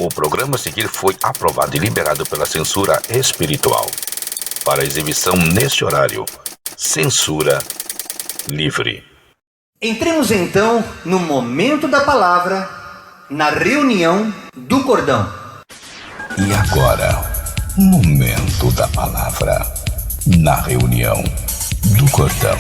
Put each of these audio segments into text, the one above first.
O programa a seguir foi aprovado e liberado pela censura espiritual. Para exibição neste horário, censura livre. Entremos então no momento da palavra, na reunião do cordão. E agora, momento da palavra, na reunião do cordão.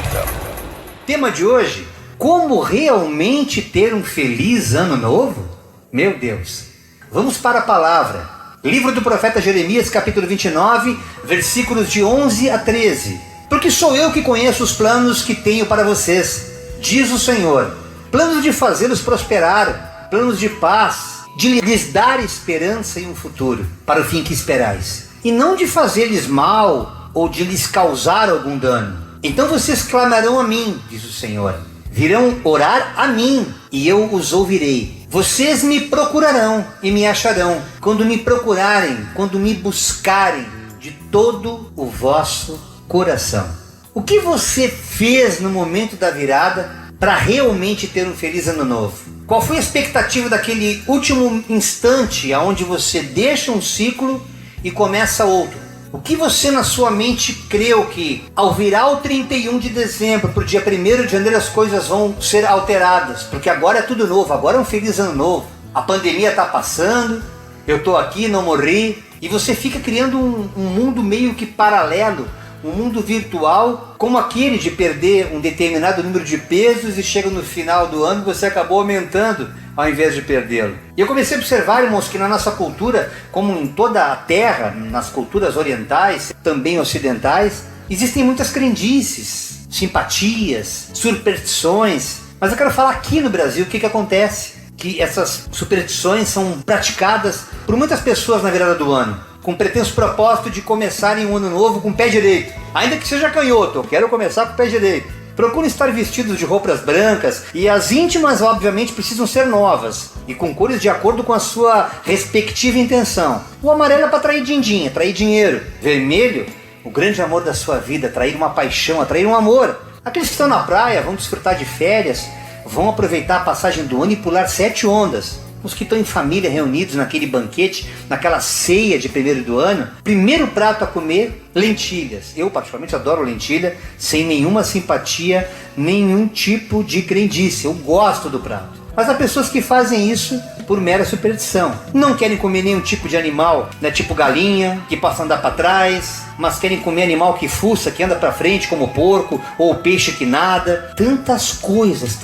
Tema de hoje: como realmente ter um feliz ano novo? Meu Deus! Vamos para a palavra. Livro do profeta Jeremias, capítulo 29, versículos de 11 a 13. Porque sou eu que conheço os planos que tenho para vocês, diz o Senhor. Planos de fazê-los prosperar, planos de paz, de lhes dar esperança e um futuro, para o fim que esperais. E não de fazer-lhes mal ou de lhes causar algum dano. Então vocês clamarão a mim, diz o Senhor. Virão orar a mim e eu os ouvirei. Vocês me procurarão e me acharão, quando me procurarem, quando me buscarem de todo o vosso coração. O que você fez no momento da virada para realmente ter um feliz ano novo? Qual foi a expectativa daquele último instante onde você deixa um ciclo e começa outro? O que você na sua mente creu que ao virar o 31 de dezembro para o dia 1º de janeiro as coisas vão ser alteradas? Porque agora é tudo novo, agora é um feliz ano novo. A pandemia está passando, eu estou aqui, não morri. E você fica criando um mundo meio que paralelo, um mundo virtual, como aquele de perder um determinado número de pesos e chega no final do ano e você acabou aumentando ao invés de perdê-lo. E eu comecei a observar, irmãos, que na nossa cultura, como em toda a terra, nas culturas orientais, também ocidentais, existem muitas crendices, simpatias, superstições. Mas eu quero falar aqui no Brasil o que acontece. Que essas superstições são praticadas por muitas pessoas na virada do ano, com pretenso propósito de começarem um ano novo com o pé direito. Ainda que seja canhoto, eu quero começar com o pé direito. Procuram estar vestidos de roupas brancas e as íntimas, obviamente, precisam ser novas e com cores de acordo com a sua respectiva intenção. O amarelo é para atrair din-din, atrair dinheiro. Vermelho, o grande amor da sua vida, atrair uma paixão, atrair um amor. Aqueles que estão na praia vão desfrutar de férias, vão aproveitar a passagem do ano e pular 7 ondas. Os que estão em família reunidos naquele banquete, naquela ceia de 1º do ano, primeiro prato a comer, lentilhas. Eu particularmente adoro lentilha, sem nenhuma simpatia, nenhum tipo de crendice. Eu gosto do prato. Mas há pessoas que fazem isso por mera superstição. Não querem comer nenhum tipo de animal, né, tipo galinha, que possa andar para trás, mas querem comer animal que fuça, que anda para frente, como porco, ou peixe que nada. Tantas coisas,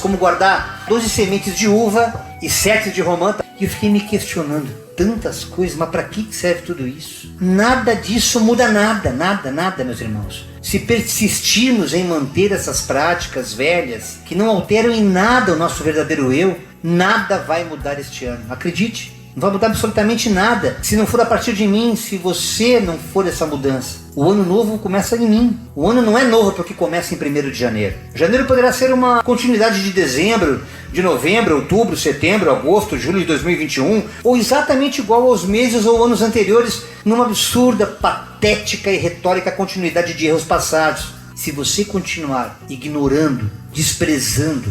como guardar 12 sementes de uva e 7 de romã. E eu fiquei me questionando, tantas coisas, mas para que serve tudo isso? Nada disso muda nada, meus irmãos. Se persistirmos em manter essas práticas velhas, que não alteram em nada o nosso verdadeiro eu, nada vai mudar este ano. Acredite, não vai mudar absolutamente nada se não for a partir de mim, se você não for essa mudança. O ano novo começa em mim. O ano não é novo porque começa em 1º de janeiro. Janeiro poderá ser uma continuidade de dezembro, de novembro, outubro, setembro, agosto, julho de 2021, ou exatamente igual aos meses ou anos anteriores, numa absurda, patética e retórica continuidade de erros passados. Se você continuar ignorando, desprezando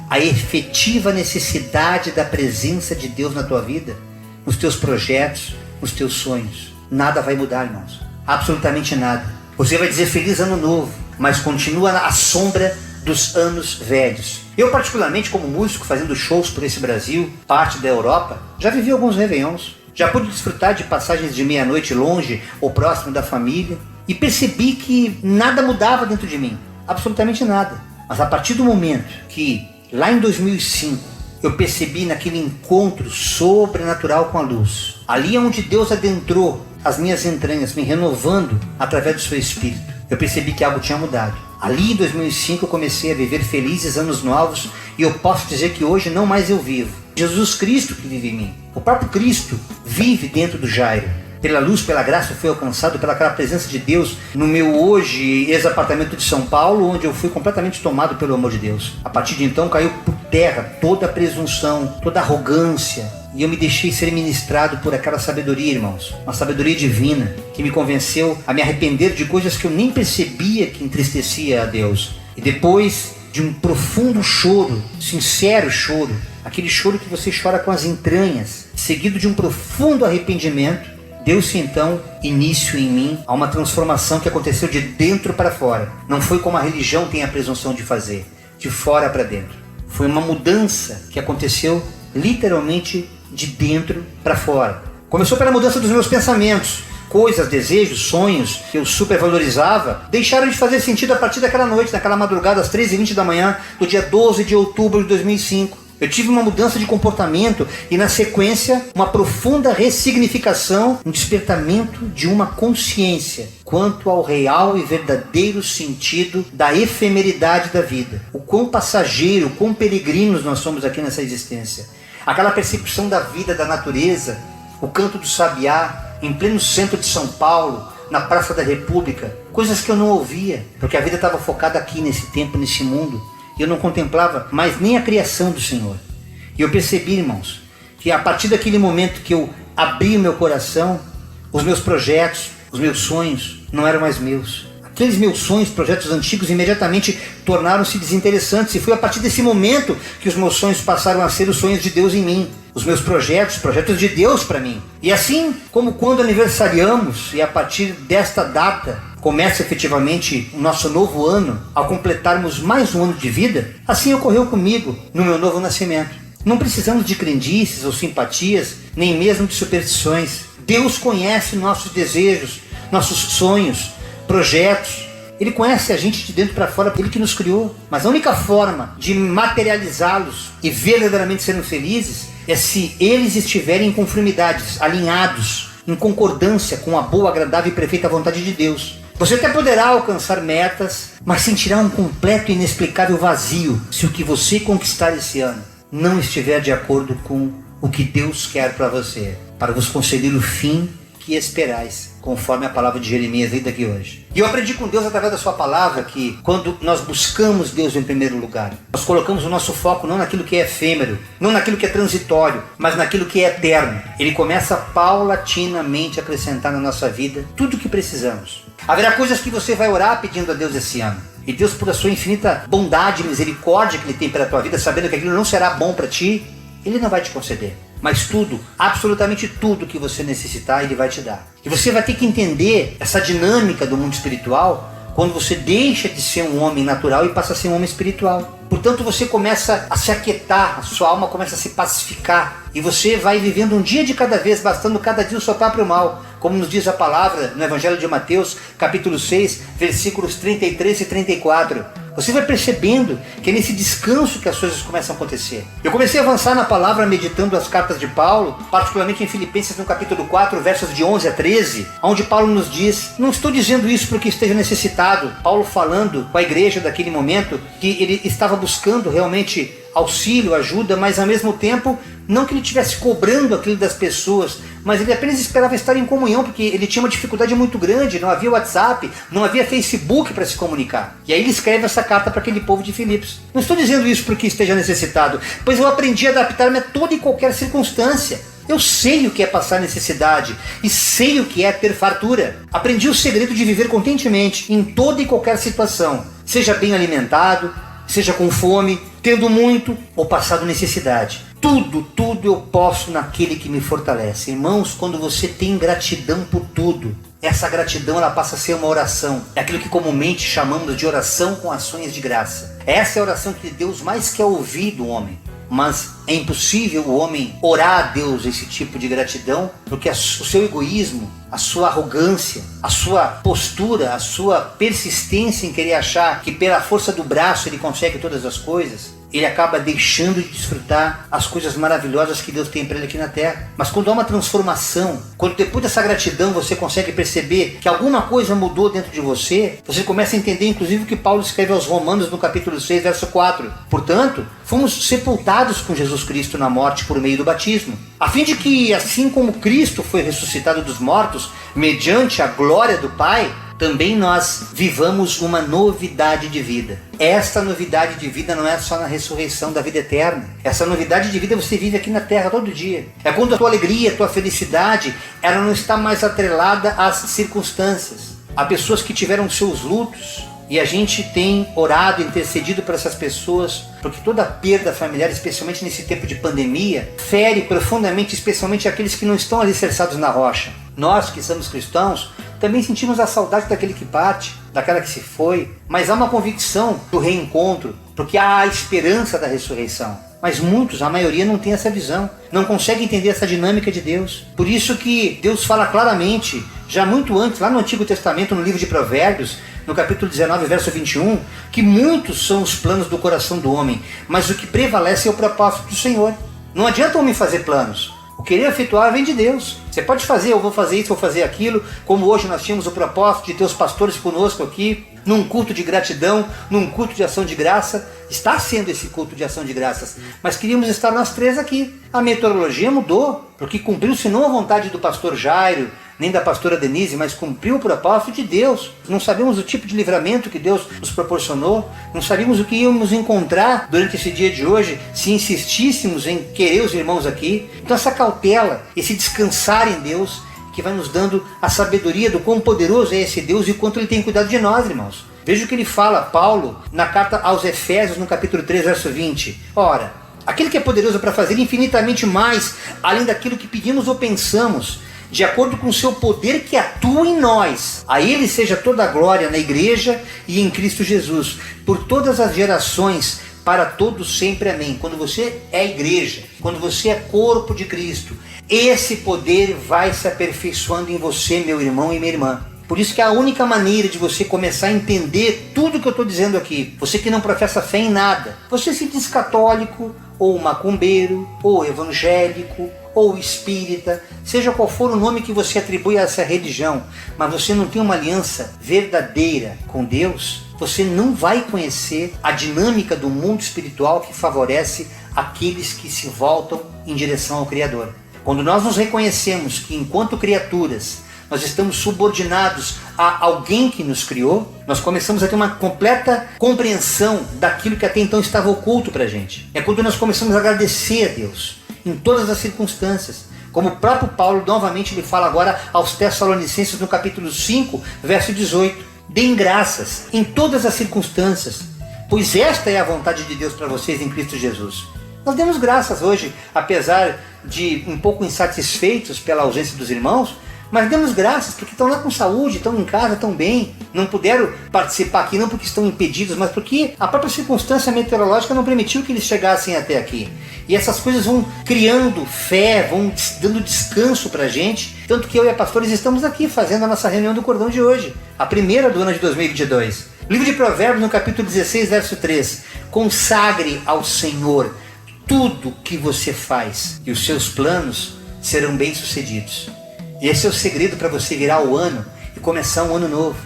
a efetiva necessidade da presença de Deus na tua vida, nos teus projetos, nos teus sonhos, nada vai mudar, irmãos. Absolutamente nada. Você vai dizer feliz ano novo, mas continua à sombra dos anos velhos. Eu particularmente, como músico, fazendo shows por esse Brasil, parte da Europa, já vivi alguns réveillons. Já pude desfrutar de passagens de meia-noite longe ou próximo da família e percebi que nada mudava dentro de mim. Absolutamente nada. Mas a partir do momento que, lá em 2005, eu percebi naquele encontro sobrenatural com a luz, ali é onde Deus adentrou as minhas entranhas, me renovando através do seu Espírito, eu percebi que algo tinha mudado. Ali em 2005 eu comecei a viver felizes anos novos e eu posso dizer que hoje não mais eu vivo. Jesus Cristo que vive em mim. O próprio Cristo vive dentro do Jairo. Pela luz, pela graça, eu fui alcançado pelaquela presença de Deus no meu hoje ex-apartamento de São Paulo, onde eu fui completamente tomado pelo amor de Deus. A partir de então caiu por terra toda a presunção, toda a arrogância, e eu me deixei ser ministrado por aquela sabedoria, irmãos. Uma sabedoria divina que me convenceu a me arrepender de coisas que eu nem percebia que entristecia a Deus. E depois de um profundo choro, sincero choro, aquele choro que você chora com as entranhas, seguido de um profundo arrependimento, deu-se então início em mim a uma transformação que aconteceu de dentro para fora. Não foi como a religião tem a presunção de fazer, de fora para dentro. Foi uma mudança que aconteceu literalmente de dentro para fora. Começou pela mudança dos meus pensamentos. Coisas, desejos, sonhos que eu supervalorizava deixaram de fazer sentido a partir daquela noite, naquela madrugada às 13h20 da manhã do dia 12 de outubro de 2005. Eu tive uma mudança de comportamento e, na sequência, uma profunda ressignificação, um despertamento de uma consciência quanto ao real e verdadeiro sentido da efemeridade da vida. O quão passageiro, o quão peregrinos nós somos aqui nessa existência. Aquela percepção da vida, da natureza, o canto do sabiá, em pleno centro de São Paulo, na Praça da República, coisas que eu não ouvia, porque a vida estava focada aqui nesse tempo, nesse mundo, e eu não contemplava mais nem a criação do Senhor. E eu percebi, irmãos, que a partir daquele momento que eu abri o meu coração, os meus projetos, os meus sonhos não eram mais meus. Aqueles meus sonhos, projetos antigos, imediatamente tornaram-se desinteressantes. E foi a partir desse momento que os meus sonhos passaram a ser os sonhos de Deus em mim. Os meus projetos de Deus para mim. E assim como quando aniversariamos, e a partir desta data começa efetivamente o nosso novo ano, ao completarmos mais um ano de vida, assim ocorreu comigo no meu novo nascimento. Não precisamos de crendices ou simpatias, nem mesmo de superstições. Deus conhece nossos desejos, nossos sonhos, projetos. Ele conhece a gente de dentro para fora, Ele que nos criou. Mas a única forma de materializá-los e verdadeiramente sermos felizes é se eles estiverem em conformidades, alinhados, em concordância com a boa, agradável e perfeita vontade de Deus. Você até poderá alcançar metas, mas sentirá um completo e inexplicável vazio se o que você conquistar esse ano não estiver de acordo com o que Deus quer para você, para vos conceder o fim que esperais, conforme a palavra de Jeremias lida aqui hoje. E eu aprendi com Deus através da sua palavra que quando nós buscamos Deus em primeiro lugar, nós colocamos o nosso foco não naquilo que é efêmero, não naquilo que é transitório, mas naquilo que é eterno. Ele começa paulatinamente a acrescentar na nossa vida tudo o que precisamos. Haverá coisas que você vai orar pedindo a Deus esse ano. E Deus, por a sua infinita bondade e misericórdia que Ele tem pela tua vida, sabendo que aquilo não será bom para ti, Ele não vai te conceder. Mas tudo, absolutamente tudo que você necessitar, Ele vai te dar. E você vai ter que entender essa dinâmica do mundo espiritual quando você deixa de ser um homem natural e passa a ser um homem espiritual. Portanto, você começa a se aquietar, a sua alma começa a se pacificar. E você vai vivendo um dia de cada vez, bastando cada dia o seu próprio mal. Como nos diz a palavra no Evangelho de Mateus, capítulo 6, versículos 33 e 34. Você vai percebendo que é nesse descanso que as coisas começam a acontecer. Eu comecei a avançar na palavra meditando as cartas de Paulo, particularmente em Filipenses no capítulo 4, versos de 11 a 13, onde Paulo nos diz: não estou dizendo isso porque esteja necessitado. Paulo falando com a igreja daquele momento que ele estava buscando realmente auxílio, ajuda, mas ao mesmo tempo não que ele estivesse cobrando aquilo das pessoas, mas ele apenas esperava estar em comunhão, porque ele tinha uma dificuldade muito grande, não havia WhatsApp, não havia Facebook para se comunicar. E aí ele escreve essa carta para aquele povo de Filipos. Não estou dizendo isso porque esteja necessitado, pois eu aprendi a adaptar-me a toda e qualquer circunstância. Eu sei o que é passar necessidade e sei o que é ter fartura. Aprendi o segredo de viver contentemente em toda e qualquer situação, seja bem alimentado, seja com fome, tendo muito ou passado necessidade. Tudo eu posso naquele que me fortalece. Irmãos, quando você tem gratidão por tudo, essa gratidão ela passa a ser uma oração. É aquilo que comumente chamamos de oração com ações de graça. Essa é a oração que Deus mais quer ouvir do homem. Mas é impossível o homem orar a Deus esse tipo de gratidão, porque o seu egoísmo, a sua arrogância, a sua postura, a sua persistência em querer achar que pela força do braço ele consegue todas as coisas, ele acaba deixando de desfrutar as coisas maravilhosas que Deus tem para ele aqui na terra. Mas quando há uma transformação, quando depois dessa gratidão você consegue perceber que alguma coisa mudou dentro de você, você começa a entender inclusive o que Paulo escreve aos Romanos no capítulo 6, verso 4. Portanto, fomos sepultados com Jesus Cristo na morte por meio do batismo, a fim de que, assim como Cristo foi ressuscitado dos mortos, mediante a glória do Pai, também nós vivamos uma novidade de vida. Esta novidade de vida não é só na ressurreição da vida eterna. Essa novidade de vida você vive aqui na terra todo dia. É quando a tua alegria, a tua felicidade, ela não está mais atrelada às circunstâncias. Há pessoas que tiveram seus lutos E a gente tem orado, intercedido por essas pessoas, porque toda perda familiar, especialmente nesse tempo de pandemia, fere profundamente, especialmente aqueles que não estão alicerçados na rocha. Nós que somos cristãos, também sentimos a saudade daquele que parte, daquela que se foi, mas há uma convicção do reencontro, porque há a esperança da ressurreição. Mas muitos, a maioria, não tem essa visão, não consegue entender essa dinâmica de Deus. Por isso que Deus fala claramente, já muito antes, lá no Antigo Testamento, no livro de Provérbios, no capítulo 19, verso 21, que muitos são os planos do coração do homem, mas o que prevalece é o propósito do Senhor. Não adianta o homem fazer planos. O querer efetuar vem de Deus. Você pode fazer, eu vou fazer isso, vou fazer aquilo, como hoje nós tínhamos o propósito de ter os pastores conosco aqui, num culto de gratidão, num culto de ação de graça. Está sendo esse culto de ação de graças, mas queríamos estar nós três aqui. A metodologia mudou, porque cumpriu-se não a vontade do pastor Jairo, nem da pastora Denise, mas cumpriu o propósito de Deus. Não sabíamos o tipo de livramento que Deus nos proporcionou, não sabíamos o que íamos encontrar durante esse dia de hoje, se insistíssemos em querer os irmãos aqui. Então essa cautela, esse descansar em Deus, que vai nos dando a sabedoria do quão poderoso é esse Deus e o quanto Ele tem cuidado de nós, irmãos. Veja o que ele fala, Paulo, na carta aos Efésios, no capítulo 3, verso 20. Ora, aquele que é poderoso para fazer infinitamente mais, além daquilo que pedimos ou pensamos, de acordo com o seu poder que atua em nós. A Ele seja toda a glória na igreja e em Cristo Jesus, por todas as gerações, para todos sempre. Amém. Quando você é igreja, quando você é corpo de Cristo, esse poder vai se aperfeiçoando em você, meu irmão e minha irmã. Por isso que a única maneira de você começar a entender tudo que eu estou dizendo aqui, você que não professa fé em nada, você se diz católico, ou macumbeiro, ou evangélico, ou espírita, seja qual for o nome que você atribui a essa religião, mas você não tem uma aliança verdadeira com Deus, você não vai conhecer a dinâmica do mundo espiritual que favorece aqueles que se voltam em direção ao Criador. Quando nós nos reconhecemos que enquanto criaturas nós estamos subordinados a alguém que nos criou, nós começamos a ter uma completa compreensão daquilo que até então estava oculto para a gente. É quando nós começamos a agradecer a Deus em todas as circunstâncias. Como o próprio Paulo novamente lhe fala agora aos Tessalonicenses no capítulo 5, verso 18. Deem graças em todas as circunstâncias, pois esta é a vontade de Deus para vocês em Cristo Jesus. Nós demos graças hoje, apesar de um pouco insatisfeitos pela ausência dos irmãos, mas demos graças porque estão lá com saúde, estão em casa, estão bem. Não puderam participar aqui não porque estão impedidos, mas porque a própria circunstância meteorológica não permitiu que eles chegassem até aqui. E essas coisas vão criando fé, vão dando descanso pra gente. Tanto que eu e a pastores estamos aqui fazendo a nossa reunião do cordão de hoje, a primeira do ano de 2022. Livro de Provérbios, no capítulo 16, verso 3. Consagre ao Senhor tudo que você faz e os seus planos serão bem-sucedidos. E esse é o segredo para você virar o ano e começar um ano novo.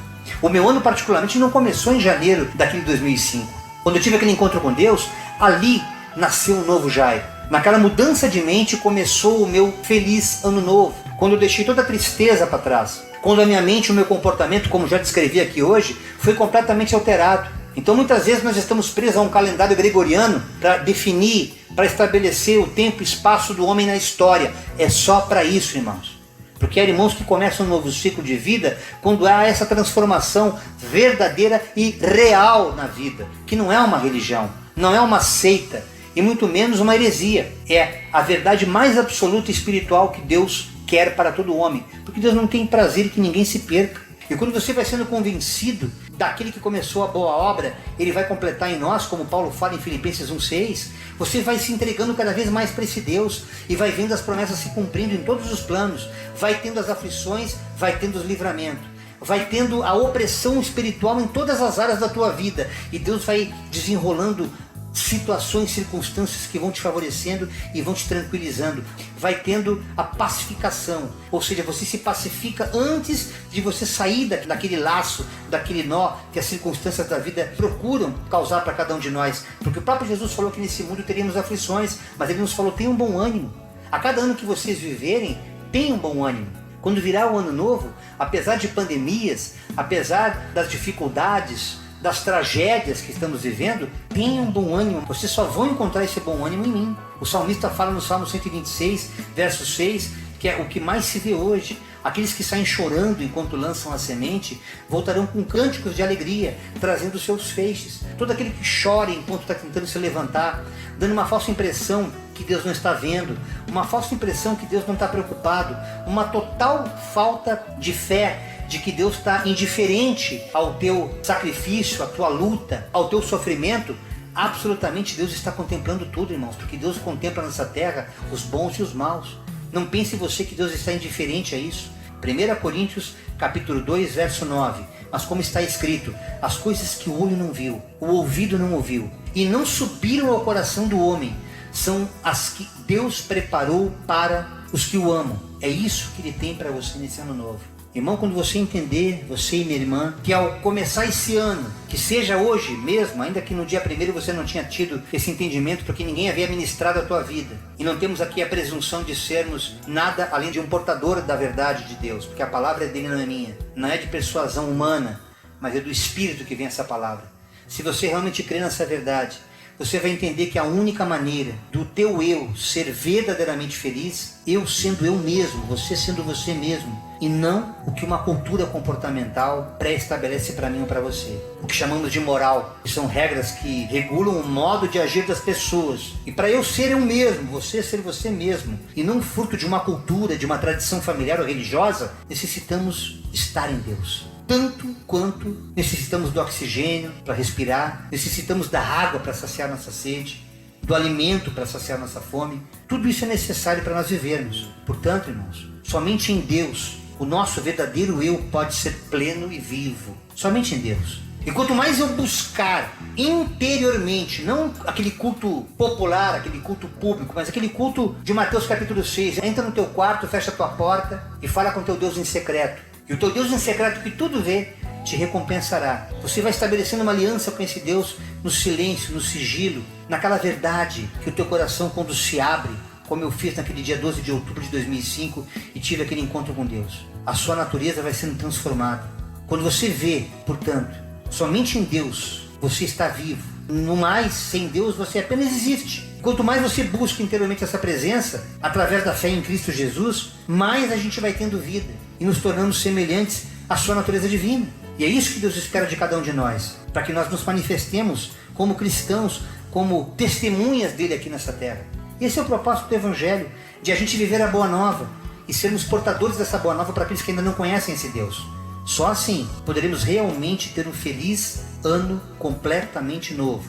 O meu ano particularmente não começou em janeiro daquele 2005. Quando eu tive aquele encontro com Deus, ali nasceu um novo Jairo. Naquela mudança de mente começou o meu feliz ano novo. Quando eu deixei toda a tristeza para trás. Quando a minha mente, o meu comportamento, como já descrevi aqui hoje, foi completamente alterado. Então muitas vezes nós estamos presos a um calendário gregoriano para definir, para estabelecer o tempo e espaço do homem na história. É só para isso, irmãos. Porque há irmãos que começam um novo ciclo de vida quando há essa transformação verdadeira e real na vida, que não é uma religião, não é uma seita e muito menos uma heresia. É a verdade mais absoluta e espiritual que Deus quer para todo homem, porque Deus não tem prazer em que ninguém se perca. E quando você vai sendo convencido daquele que começou a boa obra, ele vai completar em nós, como Paulo fala em Filipenses 1,6, você vai se entregando cada vez mais para esse Deus e vai vendo as promessas se cumprindo em todos os planos, vai tendo as aflições, vai tendo os livramentos, vai tendo a opressão espiritual em todas as áreas da tua vida e Deus vai desenrolando situações, circunstâncias que vão te favorecendo e vão te tranquilizando. Vai tendo a pacificação, ou seja, você se pacifica antes de você sair daquele laço, daquele nó que as circunstâncias da vida procuram causar para cada um de nós. Porque o próprio Jesus falou que nesse mundo teríamos aflições, mas Ele nos falou, tenham um bom ânimo. A cada ano que vocês viverem, tenham um bom ânimo. Quando virar o ano novo, apesar de pandemias, apesar das dificuldades, das tragédias que estamos vivendo, tenham um bom ânimo. Vocês só vão encontrar esse bom ânimo em mim. O salmista fala no Salmo 126, verso 6, que é o que mais se vê hoje. Aqueles que saem chorando enquanto lançam a semente voltarão com cânticos de alegria, trazendo seus feixes. Todo aquele que chora enquanto está tentando se levantar, dando uma falsa impressão que Deus não está vendo, uma falsa impressão que Deus não está preocupado, uma total falta de fé, de que Deus está indiferente ao teu sacrifício, à tua luta, ao teu sofrimento. Absolutamente Deus está contemplando tudo, irmãos, porque Deus contempla nessa terra os bons e os maus. Não pense você que Deus está indiferente a isso. 1 Coríntios capítulo 2, verso 9. Mas como está escrito, as coisas que o olho não viu, o ouvido não ouviu, e não subiram ao coração do homem, são as que Deus preparou para os que o amam. É isso que Ele tem para você nesse ano novo. Irmão, quando você entender, você e minha irmã, que ao começar esse ano, que seja hoje mesmo, ainda que no dia 1º você não tinha tido esse entendimento, porque ninguém havia ministrado a tua vida, e não temos aqui a presunção de sermos nada além de um portador da verdade de Deus, porque a palavra é dele, não é minha, não é de persuasão humana, mas é do Espírito que vem essa palavra. Se você realmente crê nessa verdade, você vai entender que a única maneira do teu eu ser verdadeiramente feliz, eu sendo eu mesmo, você sendo você mesmo, e não o que uma cultura comportamental pré-estabelece para mim ou para você. O que chamamos de moral, que são regras que regulam o modo de agir das pessoas. E para eu ser eu mesmo, você ser você mesmo, e não fruto de uma cultura, de uma tradição familiar ou religiosa, necessitamos estar em Deus. Tanto quanto necessitamos do oxigênio para respirar, necessitamos da água para saciar nossa sede, do alimento para saciar nossa fome. Tudo isso é necessário para nós vivermos. Portanto, irmãos, somente em Deus o nosso verdadeiro eu pode ser pleno e vivo. Somente em Deus. E quanto mais eu buscar interiormente, não aquele culto popular, aquele culto público, mas aquele culto de Mateus capítulo 6, entra no teu quarto, fecha a tua porta e fala com teu Deus em secreto. E o teu Deus em secreto, que tudo vê, te recompensará. Você vai estabelecendo uma aliança com esse Deus no silêncio, no sigilo, naquela verdade que o teu coração, quando se abre, como eu fiz naquele dia 12 de outubro de 2005 e tive aquele encontro com Deus, a sua natureza vai sendo transformada. Quando você vê, portanto, somente em Deus você está vivo. No mais, sem Deus você apenas existe. Quanto mais você busca interiormente essa presença, através da fé em Cristo Jesus, mais a gente vai tendo vida e nos tornando semelhantes à sua natureza divina. E é isso que Deus espera de cada um de nós, para que nós nos manifestemos como cristãos, como testemunhas dele aqui nessa terra. Esse é o propósito do Evangelho, de a gente viver a Boa Nova e sermos portadores dessa Boa Nova para aqueles que ainda não conhecem esse Deus. Só assim poderemos realmente ter um feliz ano completamente novo.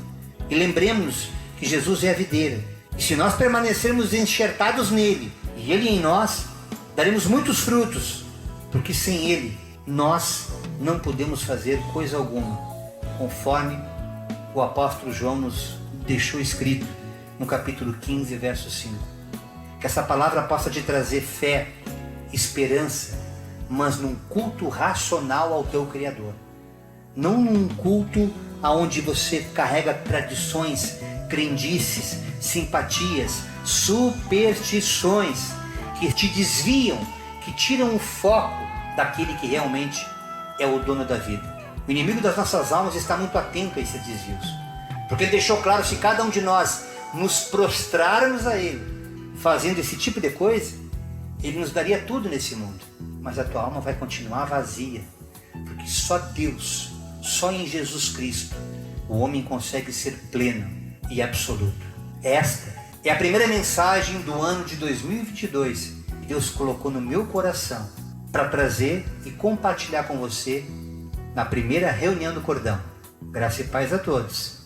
E lembremos que Jesus é a videira. E se nós permanecermos enxertados nele e ele em nós, daremos muitos frutos, porque sem ele nós não podemos fazer coisa alguma, conforme o apóstolo João nos deixou escrito no capítulo 15, verso 5. Que essa palavra possa te trazer fé, esperança, mas num culto racional ao teu Criador. Não num culto onde você carrega tradições, crendices, simpatias, superstições que te desviam, que tiram o foco daquele que realmente é o dono da vida. O inimigo das nossas almas está muito atento a esses desvios, porque ele deixou claro: se cada um de nós nos prostrarmos a ele, fazendo esse tipo de coisa, ele nos daria tudo nesse mundo, mas a tua alma vai continuar vazia, porque só Deus, só em Jesus Cristo, o homem consegue ser pleno e absoluto. Esta é a primeira mensagem do ano de 2022 que Deus colocou no meu coração para trazer e compartilhar com você na primeira reunião do Cordão. Graça e paz a todos.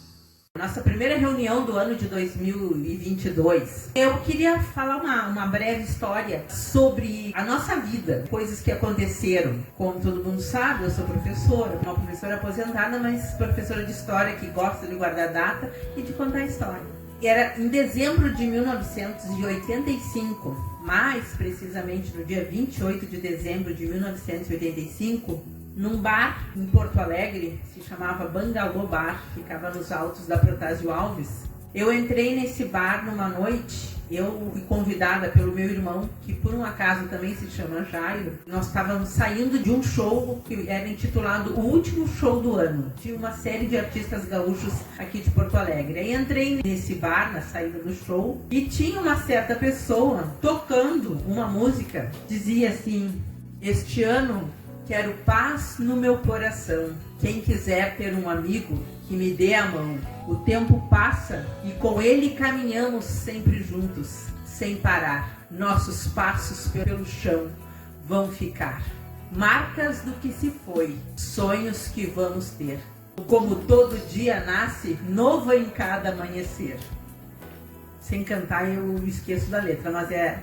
Nossa primeira reunião do ano de 2022. Eu queria falar uma breve história sobre a nossa vida, coisas que aconteceram. Como todo mundo sabe, eu sou professora, uma professora aposentada, mas professora de história que gosta de guardar data e de contar história. Era em dezembro de 1985, mais precisamente no dia 28 de dezembro de 1985, num bar em Porto Alegre, se chamava Bangalô Bar, ficava nos altos da Protásio Alves. Eu entrei nesse bar numa noite eu fui convidada pelo meu irmão, que por um acaso também se chama Jairo. Nós estávamos saindo de um show que era intitulado O Último Show do Ano. Tinha uma série de artistas gaúchos aqui de Porto Alegre. Aí entrei nesse bar, na saída do show, e tinha uma certa pessoa tocando uma música. Dizia assim: este ano quero paz no meu coração. Quem quiser ter um amigo, que me dê a mão. O tempo passa e com ele caminhamos sempre juntos, sem parar. Nossos passos pelo chão vão ficar. Marcas do que se foi, sonhos que vamos ter. Como todo dia nasce, novo em cada amanhecer. Sem cantar eu esqueço da letra, mas é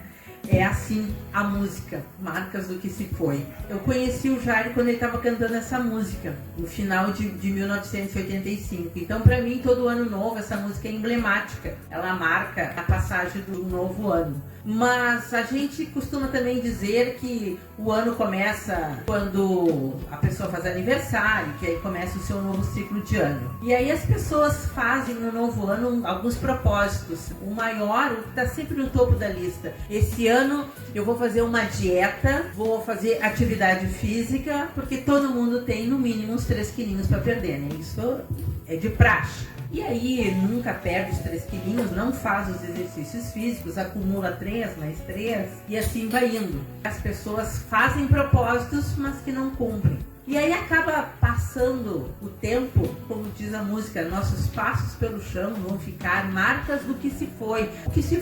assim a música, Marcas do que se foi. Eu conheci o Jairo quando ele estava cantando essa música, no final de 1985. Então, para mim, todo ano novo, essa música é emblemática. Ela marca a passagem do novo ano. Mas a gente costuma também dizer que o ano começa quando a pessoa faz aniversário, que aí começa o seu novo ciclo de ano. E aí as pessoas fazem no novo ano alguns propósitos. O maior, o que está sempre no topo da lista. Esse ano eu vou fazer uma dieta, vou fazer atividade física, porque todo mundo tem no mínimo uns 3 quilinhos para perder, né? Isso é de praxe. E aí nunca perde os 3 quilinhos, não faz os exercícios físicos, acumula 3 mais 3 e assim vai indo. As pessoas fazem propósitos, mas que não cumprem. E aí acaba passando o tempo, como diz a música, nossos passos pelo chão vão ficar marcas do que se foi. O que se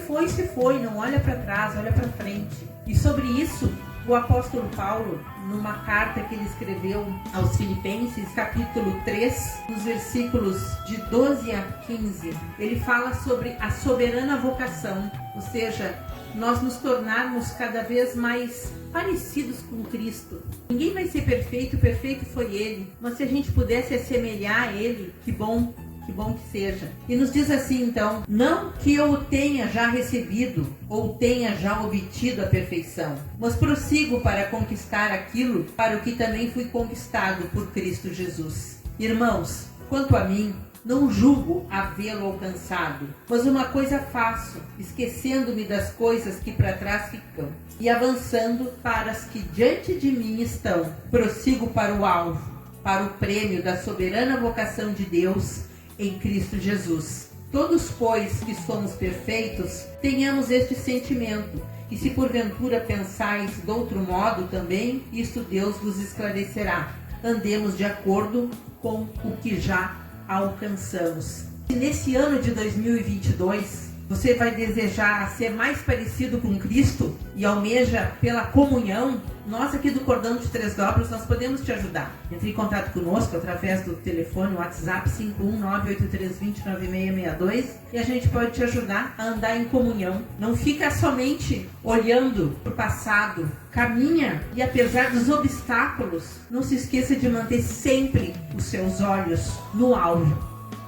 foi, não olha para trás, olha para frente. E sobre isso, o apóstolo Paulo, numa carta que ele escreveu aos Filipenses, capítulo 3, nos versículos de 12 a 15, ele fala sobre a soberana vocação, ou seja, nós nos tornarmos cada vez mais parecidos com Cristo. Ninguém vai ser perfeito, perfeito foi Ele, mas se a gente pudesse assemelhar a Ele, que bom que seja. E nos diz assim então: não que eu o tenha já recebido ou tenha já obtido a perfeição, mas prossigo para conquistar aquilo para o que também fui conquistado por Cristo Jesus. Irmãos, quanto a mim, não julgo havê-lo alcançado, mas uma coisa faço, esquecendo-me das coisas que para trás ficam e avançando para as que diante de mim estão. Prossigo para o alvo, para o prêmio da soberana vocação de Deus em Cristo Jesus. Todos, pois, que somos perfeitos, tenhamos este sentimento, e se porventura pensais de outro modo também, isto Deus vos esclarecerá. Andemos de acordo com o que já alcançamos. E nesse ano de 2022, você vai desejar ser mais parecido com Cristo e almeja pela comunhão? Nós aqui do Cordão de Três Dobras, nós podemos te ajudar. Entre em contato conosco através do telefone WhatsApp 51983209662 e a gente pode te ajudar a andar em comunhão. Não fica somente olhando para o passado, caminha e apesar dos obstáculos, não se esqueça de manter sempre os seus olhos no alvo.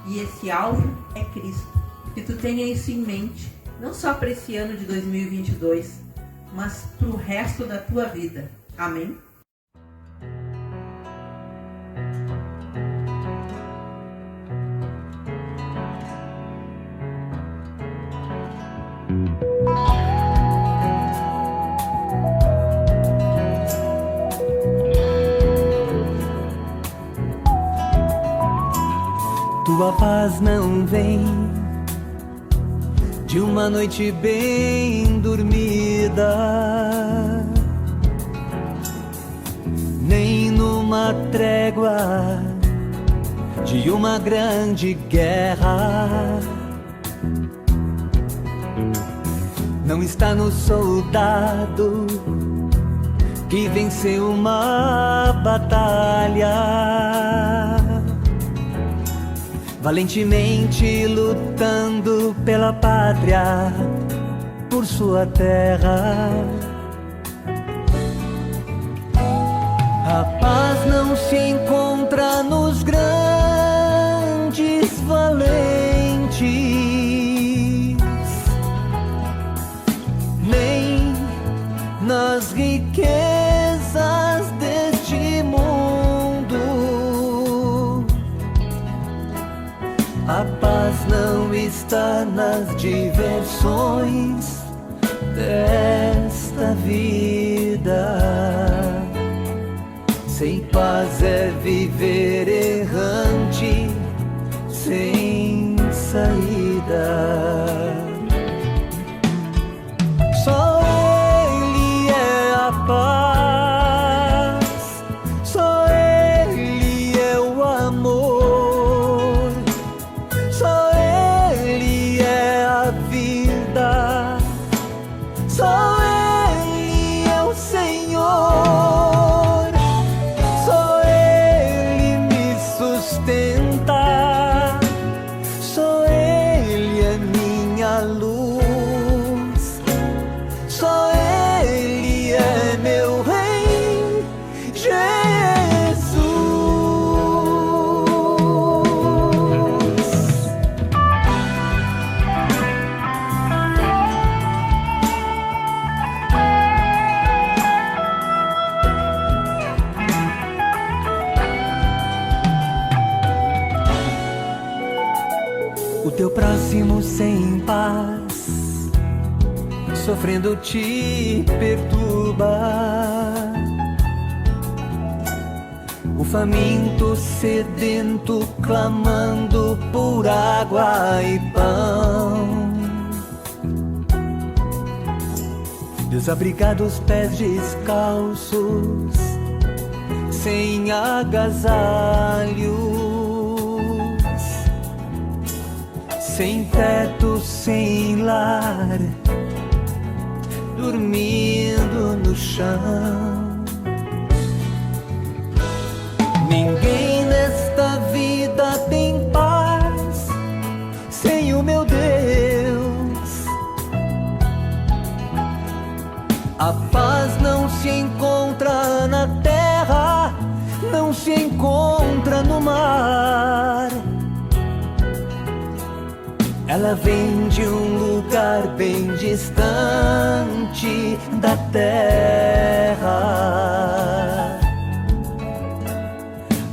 E esse alvo é Cristo. Que tu tenha isso em mente, não só para esse ano de 2022, mas para o resto da tua vida. Amém? Tua paz não vem de uma noite bem dormida, nem numa trégua de uma grande guerra. Não está no soldado que venceu uma batalha, valentemente lutando pela pátria, por sua terra. A paz não se encontra nos grandes valentes, nem nas riquezas deste mundo. A paz não não está nas diversões desta vida. Sem paz é viver errante, sem saída. Só Ele é a paz, só Ele é o amor, só Ele é a vida, só Ele é o Senhor, só Ele me sustenta, só Ele é minha luz, só Ele é meu Rei, Jesus. O teu próximo sem paz, sofrendo te perturba. O faminto sedento clamando por água e pão. Desabrigados, pés descalços, sem agasalhos, sem teto, sem lar, dormindo no chão. Ninguém nesta vida tem paz sem o meu Deus. A paz não se encontra na terra, não se encontra no mar. Ela vem de um lugar bem distante da terra.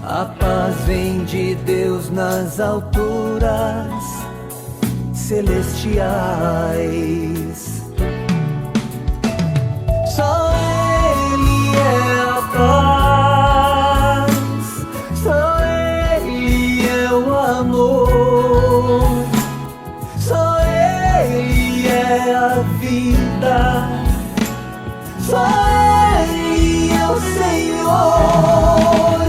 A paz vem de Deus nas alturas celestiais. Só Ele é a paz, só Ele é o amor, só Ele é a vida, só Ele é o Senhor,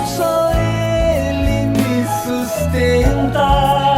só Ele me sustenta.